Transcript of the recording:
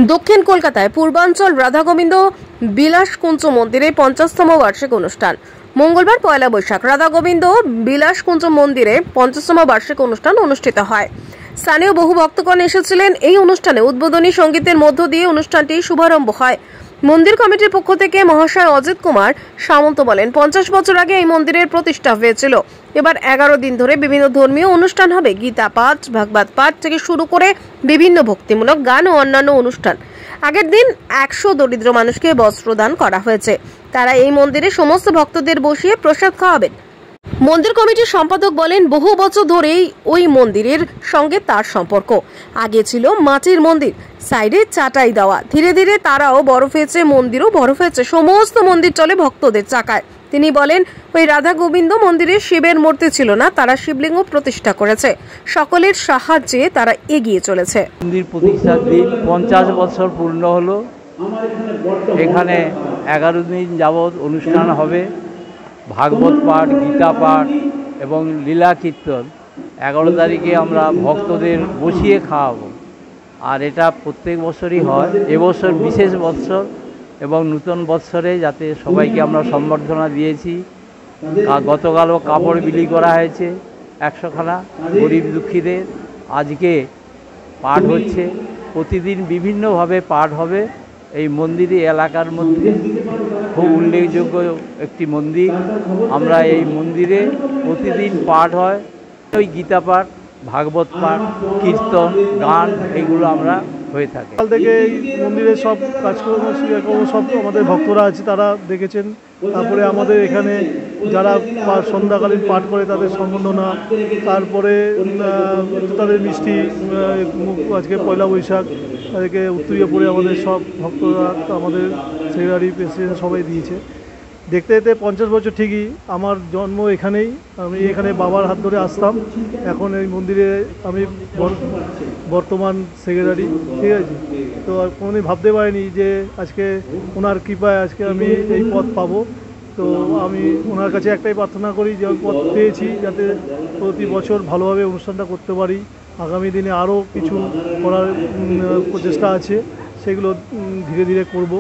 দক্ষিণ কলকাতায় পূর্বাঞ্চল রাধাগোবিন্দ বিলাসকুঞ্জ মন্দিরে 50তম বার্ষিক অনুষ্ঠান। মঙ্গলবার পয়লা বৈশাখ রাধাগোবিন্দ বিলাসকুঞ্জ মন্দিরে 50তম বার্ষিক অনুষ্ঠান অনুষ্ঠিত হয়। স্থানীয় বহু ভক্তগণ এসেছিলেন। এই অনুষ্ঠানে উদ্বোধনী সঙ্গীতের মধ্য দিয়ে অনুষ্ঠানটি শুভারম্ভ হয়। মন্দির কমিটির পক্ষ থেকে মহাশয় অজিত কুমার সামন্ত বলেন, 50 বছর আগে এই মন্দিরের প্রতিষ্ঠা হয়েছিল। এবার 11 দিন ধরে বিভিন্ন ধর্মীয় অনুষ্ঠান হবে। গীতা পাঠ, ভাগবত পাঠ থেকে শুরু করে বিভিন্ন ভক্তিমূলক গান ও অন্যান্য অনুষ্ঠান। আগের দিন 100 দরিদ্র মানুষকে বস্ত্রদান করা হয়েছে। তারা এই মন্দিরে সমস্ত ভক্তদের বসিয়ে প্রসাদ খাওয়াবেন। মন্দির কমিটির সম্পাদক বলেন, বহু বছর ধরেই ওই মন্দিরের সঙ্গে তার সম্পর্ক। আগে ছিল মাটির মন্দির, সাইডে চাটাই দেওয়া। ধীরে ধীরে তারাও বড় হয়েছে, মন্দিরও বড় হয়েছে। সমস্ত মন্দির চলে ভক্তদের চাকায়। তিনি বলেন, ওই রাধা গোবিন্দ মন্দিরে শিবের মূর্তি ছিল না, তারা শিবলিঙ্গ প্রতিষ্ঠা করেছে। সকলের সাহায্যে তারা এগিয়ে চলেছে। মন্দির প্রতিষ্ঠার দিন 50 বছর পূর্ণ হলো। এখানে 11 দিন যাবৎ অনুষ্ঠান হবে। ভাগবত পাঠ, গীতা পাঠ এবং লীলা কীর্তন। 11 তারিখে আমরা ভক্তদের বসিয়ে খাওয়াবো। আর এটা প্রত্যেক বছরই হয়। এবছর বিশেষ বৎসর এবং নূতন বৎসরে যাতে সবাইকে আমরা সম্বর্ধনা দিয়েছি। গতকালও কাপড় বিলি করা হয়েছে 100 খানা গরিব দুঃখীদের। আজকে পাঠ হচ্ছে। প্রতিদিন বিভিন্নভাবে পাঠ হবে। এই মন্দিরে এলাকার মধ্যে খুব উল্লেখযোগ্য একটি মন্দির। আমরা এই মন্দিরে প্রতিদিন পাঠ হয়। ওই গীতা পাঠ, ভাগবত পাঠ, কীর্তন, গান এগুলো আমরা হয়ে থাকে। কাল থেকে এই মন্দিরের সব কাজকর্ম সব আমাদের ভক্তরা আছে, তারা দেখেছেন। তারপরে আমাদের এখানে যারা সন্ধ্যাকালীন পাঠ করে তাদের সম্বর্ধনা, তারপরে তাদের মিষ্টি, আজকে পয়লা বৈশাখ তাদেরকে উত্তরীয় পরে আমাদের সব ভক্তরা, আমাদের সেক্রেটারি, প্রেসিডেন্ট সবাই দিয়েছে। দেখতে দেখতে 50 বছর ঠিকই। আমার জন্ম এখানেই। আমি এখানে বাবার হাত ধরে আসতাম। এখন এই মন্দিরে আমি বর্তমান সেক্রেটারি। ঠিক আছে, তো কোনোদিন ভাবতে পারিনি যে আজকে ওনার কৃপায় আজকে আমি এই পদ পাবো। তো আমি ওনার কাছে একটাই প্রার্থনা করি যে পদ পেয়েছি যাতে প্রতি বছর ভালোভাবে অনুষ্ঠানটা করতে পারি। আগামী দিনে আরও কিছু করার প্রচেষ্টা আছে, সেগুলো ধীরে ধীরে করব।